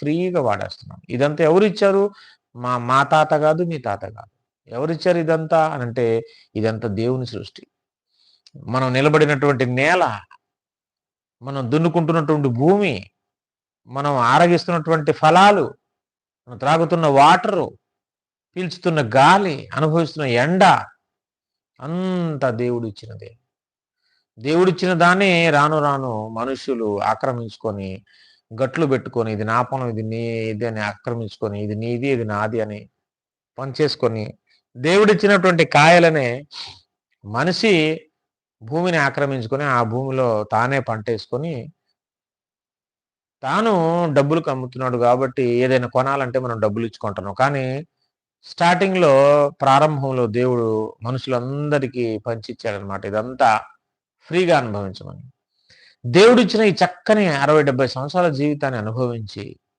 ఫ్రీగా వాడేస్తున్నాం. ఇదంతా ఎవరిచ్చారు? మా తాత కాదు, మీ తాత కాదు. ఎవరిచ్చారు ఇదంతా అనంటే, ఇదంతా దేవుని సృష్టి. మనం నిలబడినటువంటి నేల, మనం దున్నుకుంటున్నటువంటి భూమి, మనం ఆరగిస్తున్నటువంటి ఫలాలు, మనం త్రాగుతున్న వాటరు, పీల్చుతున్న గాలి, అనుభవిస్తున్న ఎండ అంతా దేవుడిచ్చినదే. దేవుడిచ్చిన దాన్ని రాను రాను మనుష్యులు ఆక్రమించుకొని, గట్లు పెట్టుకొని, ఇది నా పొలం, ఇది నీది అని ఆక్రమించుకొని, ఇది నీది, ఇది నాది అని పంచేసుకొని, దేవుడిచ్చినటువంటి కాయలనే మనిషి భూమిని ఆక్రమించుకొని, ఆ భూమిలో తానే పంటేసుకొని, తాను డబ్బులకు అమ్ముతున్నాడు కాబట్టి ఏదైనా కొనాలంటే మనం డబ్బులిచ్చి కొంటున్నాం. కానీ స్టార్టింగ్‌లో ప్రారంభంలో దేవుడు మనుషులందరికీ పంచిచ్చాడనమాట. ఇదంతా ఫ్రీగా అనుభవించమని. దేవుడిచ్చిన ఈ చక్కని 60, 70 సంవత్సరాల జీవితాన్ని అనుభవించి